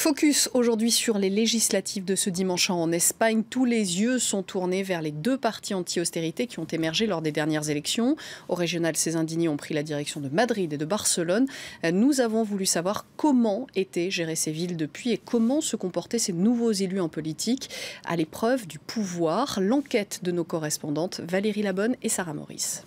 Focus aujourd'hui sur les législatives de ce dimanche en Espagne. Tous les yeux sont tournés vers les deux partis anti-austérité qui ont émergé lors des dernières élections. Au régional, ces indignés ont pris la direction de Madrid et de Barcelone. Nous avons voulu savoir comment étaient gérées ces villes depuis et comment se comportaient ces nouveaux élus en politique à l'épreuve du pouvoir. L'enquête de nos correspondantes Valérie Labonne et Sarah Maurice.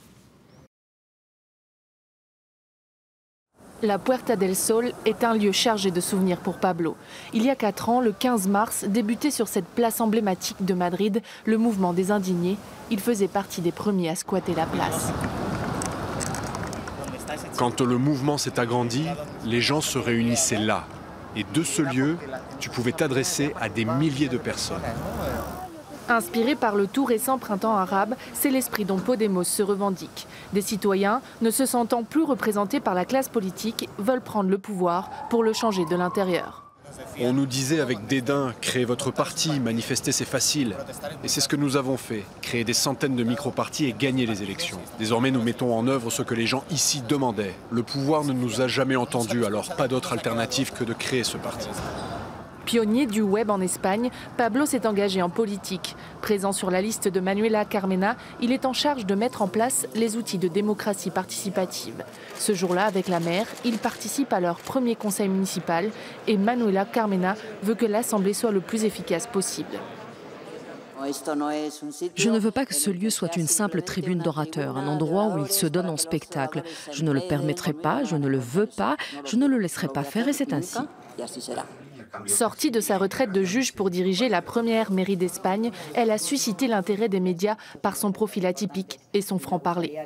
La Puerta del Sol est un lieu chargé de souvenirs pour Pablo. Il y a 4 ans, le 15 mars, débutait sur cette place emblématique de Madrid le mouvement des indignés. Il faisait partie des premiers à squatter la place. Quand le mouvement s'est agrandi, les gens se réunissaient là. Et de ce lieu, tu pouvais t'adresser à des milliers de personnes. Inspiré par le tout récent printemps arabe, c'est l'esprit dont Podemos se revendique. Des citoyens, ne se sentant plus représentés par la classe politique, veulent prendre le pouvoir pour le changer de l'intérieur. On nous disait avec dédain, créer votre parti, manifester c'est facile. Et c'est ce que nous avons fait, créer des centaines de micro-partis et gagner les élections. Désormais nous mettons en œuvre ce que les gens ici demandaient. Le pouvoir ne nous a jamais entendus, alors pas d'autre alternative que de créer ce parti. Pionnier du web en Espagne, Pablo s'est engagé en politique. Présent sur la liste de Manuela Carmena, il est en charge de mettre en place les outils de démocratie participative. Ce jour-là, avec la maire, il participe à leur premier conseil municipal et Manuela Carmena veut que l'Assemblée soit le plus efficace possible. Je ne veux pas que ce lieu soit une simple tribune d'orateurs, un endroit où il se donne en spectacle. Je ne le permettrai pas, je ne le veux pas, je ne le laisserai pas faire et c'est ainsi. Sortie de sa retraite de juge pour diriger la première mairie d'Espagne, elle a suscité l'intérêt des médias par son profil atypique et son franc-parler.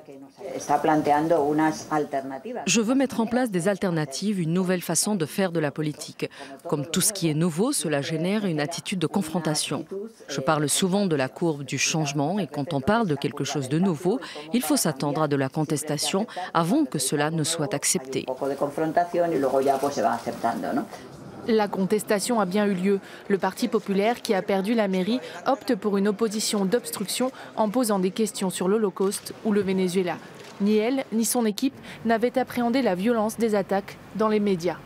Je veux mettre en place des alternatives, une nouvelle façon de faire de la politique. Comme tout ce qui est nouveau, cela génère une attitude de confrontation. Je parle souvent de la courbe du changement et quand on parle de quelque chose de nouveau, il faut s'attendre à de la contestation avant que cela ne soit accepté. La contestation a bien eu lieu. Le Parti populaire, qui a perdu la mairie, opte pour une opposition d'obstruction en posant des questions sur l'Holocauste ou le Venezuela. Ni elle, ni son équipe n'avaient appréhendé la violence des attaques dans les médias.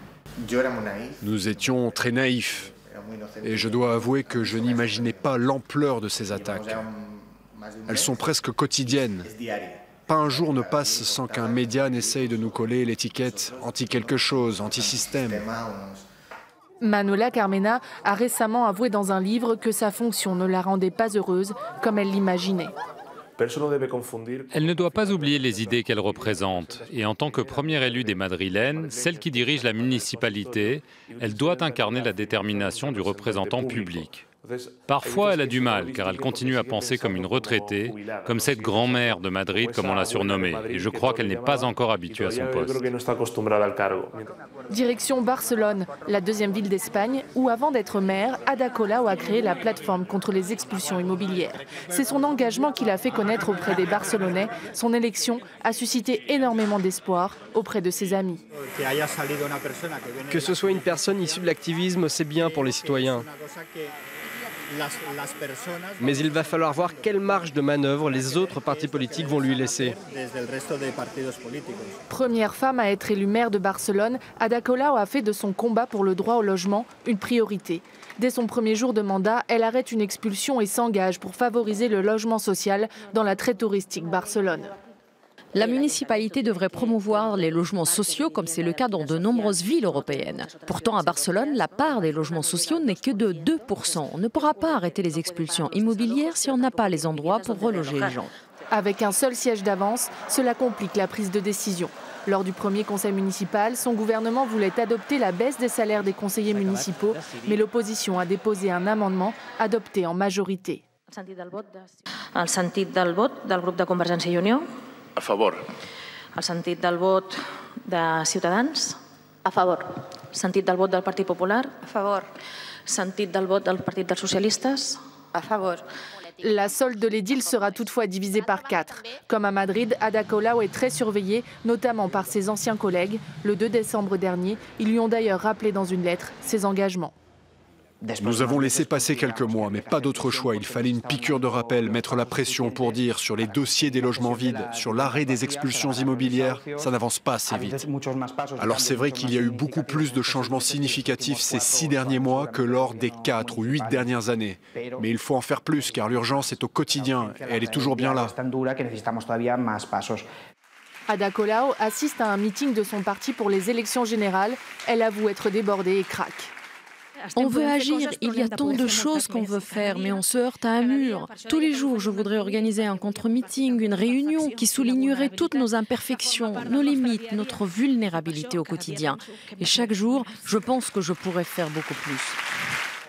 Nous étions très naïfs. Et je dois avouer que je n'imaginais pas l'ampleur de ces attaques. Elles sont presque quotidiennes. Pas un jour ne passe sans qu'un média n'essaye de nous coller l'étiquette anti-quelque chose, anti-système. Manuela Carmena a récemment avoué dans un livre que sa fonction ne la rendait pas heureuse comme elle l'imaginait. Elle ne doit pas oublier les idées qu'elle représente. Et en tant que première élue des Madrilènes, celle qui dirige la municipalité, elle doit incarner la détermination du représentant public. Parfois, elle a du mal, car elle continue à penser comme une retraitée, comme cette grand-mère de Madrid, comme on l'a surnommée. Et je crois qu'elle n'est pas encore habituée à son poste. Direction Barcelone, la deuxième ville d'Espagne, où avant d'être maire, Ada Colau a créé la plateforme contre les expulsions immobilières. C'est son engagement qui l'a fait connaître auprès des Barcelonais. Son élection a suscité énormément d'espoir auprès de ses amis. Que ce soit une personne issue de l'activisme, c'est bien pour les citoyens. Mais il va falloir voir quelle marge de manœuvre les autres partis politiques vont lui laisser. Première femme à être élue maire de Barcelone, Ada Colau a fait de son combat pour le droit au logement une priorité. Dès son premier jour de mandat, elle arrête une expulsion et s'engage pour favoriser le logement social dans la très touristique Barcelone. La municipalité devrait promouvoir les logements sociaux comme c'est le cas dans de nombreuses villes européennes. Pourtant, à Barcelone, la part des logements sociaux n'est que de 2%. On ne pourra pas arrêter les expulsions immobilières si on n'a pas les endroits pour reloger les gens. Avec un seul siège d'avance, cela complique la prise de décision. Lors du premier conseil municipal, son gouvernement voulait adopter la baisse des salaires des conseillers municipaux, mais l'opposition a déposé un amendement adopté en majorité. El sentit del vot del grup de Convergència i Unió. A favor. El sentit del vot de Ciutadans. A favor. Sentit del vot del Partit Popular. A favor. Sentit del vot del Partit dels Socialistes. A favor. La solde de l'édile sera toutefois divisée par 4. Comme à Madrid, Ada Colau est très surveillée, notamment par ses anciens collègues. Le 2 décembre dernier, ils lui ont d'ailleurs rappelé dans une lettre ses engagements. Nous avons laissé passer quelques mois, mais pas d'autre choix. Il fallait une piqûre de rappel, mettre la pression pour dire sur les dossiers des logements vides, sur l'arrêt des expulsions immobilières, ça n'avance pas assez vite. Alors c'est vrai qu'il y a eu beaucoup plus de changements significatifs ces 6 derniers mois que lors des 4 ou 8 dernières années. Mais il faut en faire plus, car l'urgence est au quotidien et elle est toujours bien là. Ada Colau assiste à un meeting de son parti pour les élections générales. Elle avoue être débordée et craque. On veut agir, il y a tant de choses qu'on veut faire, mais on se heurte à un mur. Tous les jours, je voudrais organiser un contre-meeting, une réunion qui soulignerait toutes nos imperfections, nos limites, notre vulnérabilité au quotidien. Et chaque jour, je pense que je pourrais faire beaucoup plus.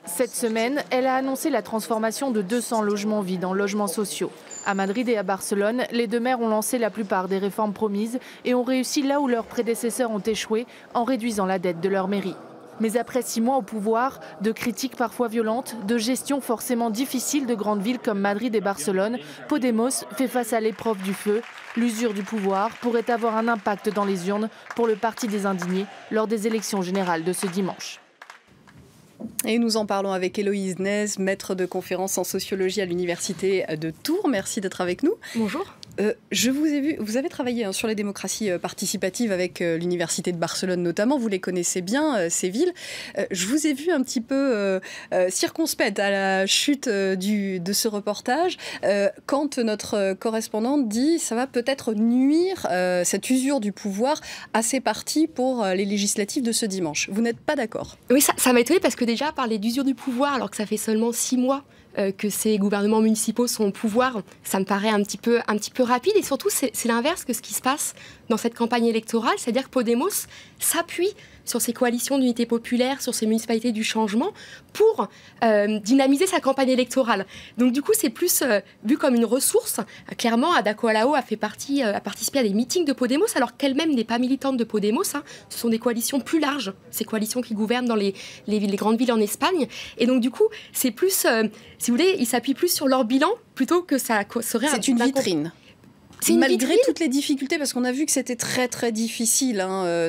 Cette semaine, elle a annoncé la transformation de 200 logements vides en logements sociaux. À Madrid et à Barcelone, les deux maires ont lancé la plupart des réformes promises et ont réussi là où leurs prédécesseurs ont échoué en réduisant la dette de leur mairie. Mais après 6 mois au pouvoir, de critiques parfois violentes, de gestion forcément difficile de grandes villes comme Madrid et Barcelone, Podemos fait face à l'épreuve du feu. L'usure du pouvoir pourrait avoir un impact dans les urnes pour le Parti des Indignés lors des élections générales de ce dimanche. Et nous en parlons avec Héloïse Nez, maître de conférences en sociologie à l'Université de Tours. Merci d'être avec nous. Bonjour. Je vous ai vu, vous avez travaillé sur les démocraties participatives avec l'Université de Barcelone notamment, vous les connaissez bien, ces villes. Je vous ai vu un petit peu circonspecte à la chute de ce reportage, quand notre correspondante dit ça va peut-être nuire, cette usure du pouvoir, à ces partis pour les législatives de ce dimanche. Vous n'êtes pas d'accord? Oui, ça m'a étonnée parce que déjà, parler d'usure du pouvoir, alors que ça fait seulement 6 mois que ces gouvernements municipaux sont au pouvoir, ça me paraît un petit peu rapide. Et surtout, c'est l'inverse que ce qui se passe dans cette campagne électorale, c'est-à-dire que Podemos s'appuie sur ces coalitions d'unité populaire, sur ces municipalités du changement, pour dynamiser sa campagne électorale. Donc du coup, c'est plus vu comme une ressource. Clairement, Ada Colau a participé à des meetings de Podemos, alors qu'elle-même n'est pas militante de Podemos. Ce sont des coalitions plus larges, ces coalitions qui gouvernent dans les grandes villes en Espagne. Et donc du coup, c'est plus, si vous voulez, ils s'appuient plus sur leur bilan plutôt que ça serait... C'est une vitrine. Malgré toutes les difficultés, parce qu'on a vu que c'était très très difficile,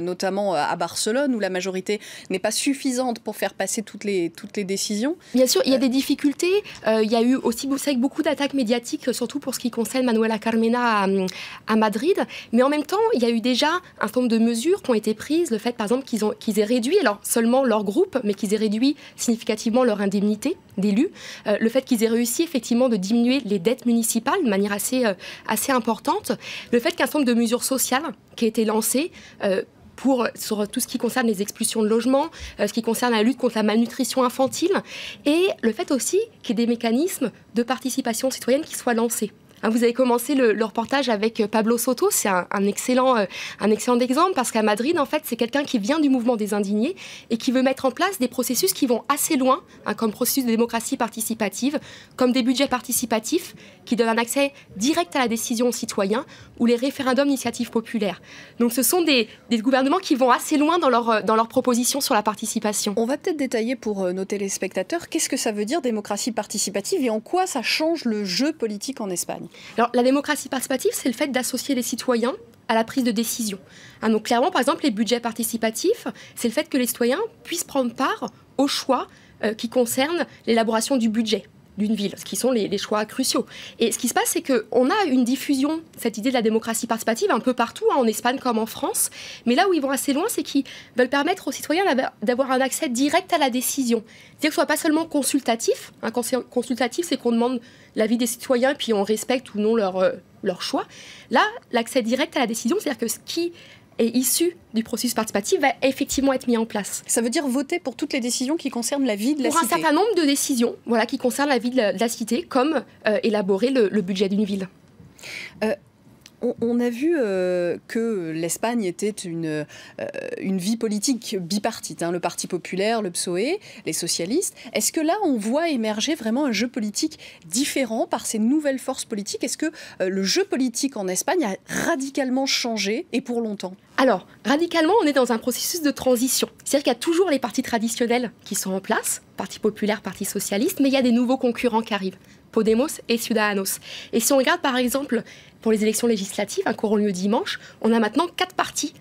notamment à Barcelone, où la majorité n'est pas suffisante pour faire passer toutes les décisions. Bien sûr, il y a des difficultés. Il y a eu aussi beaucoup d'attaques médiatiques, surtout pour ce qui concerne Manuela Carmena à Madrid. Mais en même temps, il y a eu déjà un certain nombre de mesures qui ont été prises. Le fait, par exemple, qu'ils aient réduit, alors seulement leur groupe, mais qu'ils aient réduit significativement leur indemnité d'élus. Le fait qu'ils aient réussi effectivement de diminuer les dettes municipales de manière assez importante. Le fait qu'un certain nombre de mesures sociales qui aient été lancées sur tout ce qui concerne les expulsions de logements, ce qui concerne la lutte contre la malnutrition infantile, et le fait aussi qu'il y ait des mécanismes de participation citoyenne qui soient lancés. Vous avez commencé le reportage avec Pablo Soto, c'est un excellent exemple parce qu'à Madrid, en fait, c'est quelqu'un qui vient du mouvement des indignés et qui veut mettre en place des processus qui vont assez loin, comme processus de démocratie participative, comme des budgets participatifs qui donnent un accès direct à la décision aux citoyens ou les référendums d'initiative populaire. Donc ce sont des gouvernements qui vont assez loin dans leurs propositions sur la participation. On va peut-être détailler pour nos téléspectateurs qu'est-ce que ça veut dire démocratie participative et en quoi ça change le jeu politique en Espagne. Alors, la démocratie participative, c'est le fait d'associer les citoyens à la prise de décision. Donc clairement, par exemple, les budgets participatifs, c'est le fait que les citoyens puissent prendre part aux choix qui concernent l'élaboration du budget d'une ville, ce qui sont les choix cruciaux. Et ce qui se passe, c'est qu'on a une diffusion, cette idée de la démocratie participative, un peu partout, en Espagne comme en France. Mais là où ils vont assez loin, c'est qu'ils veulent permettre aux citoyens d'avoir un accès direct à la décision. C'est-à-dire que ce ne soit pas seulement consultatif. Consultatif, c'est qu'on demande l'avis des citoyens, puis on respecte ou non leur choix. Là, l'accès direct à la décision, c'est-à-dire que ce qui est issu du processus participatif va effectivement être mis en place. Ça veut dire voter pour toutes les décisions qui concernent la vie de la cité. Pour un certain nombre de décisions qui concernent la vie de la cité, comme élaborer le budget d'une ville. On a vu que l'Espagne était une vie politique bipartite, le Parti populaire, le PSOE, les socialistes. Est-ce que là, on voit émerger vraiment un jeu politique différent par ces nouvelles forces politiques? Est-ce que le jeu politique en Espagne a radicalement changé et pour longtemps? Alors, radicalement, on est dans un processus de transition. C'est-à-dire qu'il y a toujours les partis traditionnels qui sont en place, Parti populaire, Parti socialiste, mais il y a des nouveaux concurrents qui arrivent, Podemos et Ciudadanos. Et si on regarde par exemple pour les élections législatives qui auront lieu dimanche, on a maintenant 4 partis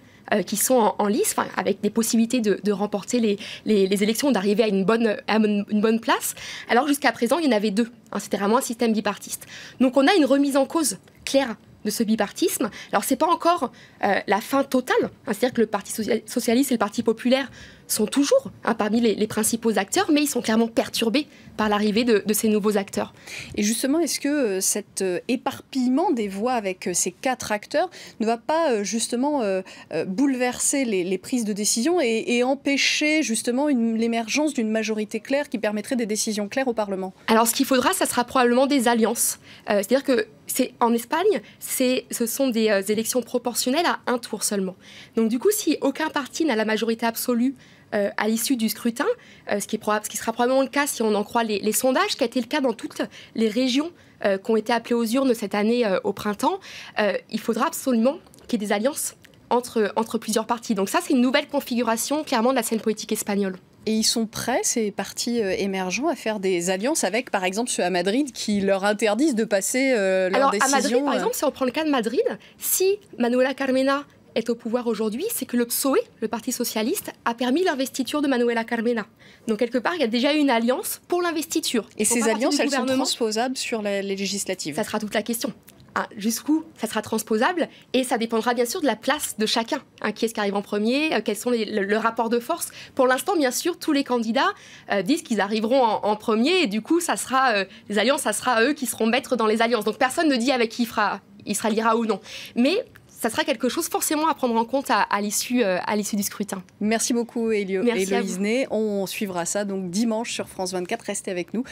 qui sont en lice, avec des possibilités de remporter les élections, d'arriver à une bonne place. Alors jusqu'à présent, il y en avait 2. C'était vraiment un système bipartiste. Donc on a une remise en cause claire de ce bipartisme. Alors c'est pas encore la fin totale, c'est-à-dire que le Parti socialiste et le Parti populaire sont toujours parmi les principaux acteurs, mais ils sont clairement perturbés par l'arrivée de ces nouveaux acteurs. Et justement, est-ce que cet éparpillement des voix avec ces 4 acteurs ne va pas justement bouleverser les prises de décision et empêcher justement l'émergence d'une majorité claire qui permettrait des décisions claires au Parlement? Alors ce qu'il faudra, ça sera probablement des alliances. C'est-à-dire que en Espagne, ce sont des élections proportionnelles à 1 tour seulement. Donc du coup, si aucun parti n'a la majorité absolue à l'issue du scrutin, ce qui sera probablement le cas si on en croit les sondages, qui a été le cas dans toutes les régions qui ont été appelées aux urnes cette année au printemps, il faudra absolument qu'il y ait des alliances entre plusieurs partis. Donc ça, c'est une nouvelle configuration clairement de la scène politique espagnole. Et ils sont prêts, ces partis émergents, à faire des alliances avec, par exemple, ceux à Madrid qui leur interdisent de passer leurs décisions? À Madrid, par exemple, si on prend le cas de Madrid, si Manuela Carmena est au pouvoir aujourd'hui, c'est que le PSOE, le Parti socialiste, a permis l'investiture de Manuela Carmena. Donc, quelque part, il y a déjà eu une alliance pour l'investiture. Et ces alliances, elles sont transposables sur les législatives? Ça sera toute la question. Jusqu'où ça sera transposable, et ça dépendra bien sûr de la place de chacun. Qui est-ce qui arrive en premier, quels sont le rapport de force. Pour l'instant, bien sûr, tous les candidats disent qu'ils arriveront en premier, et du coup, ça sera les alliances, ça sera eux qui seront maîtres dans les alliances. Donc personne ne dit avec qui il se ralliera ou non. Mais ça sera quelque chose forcément à prendre en compte à l'issue du scrutin. Merci beaucoup, Héloïse Ney. On suivra ça donc dimanche sur France 24. Restez avec nous.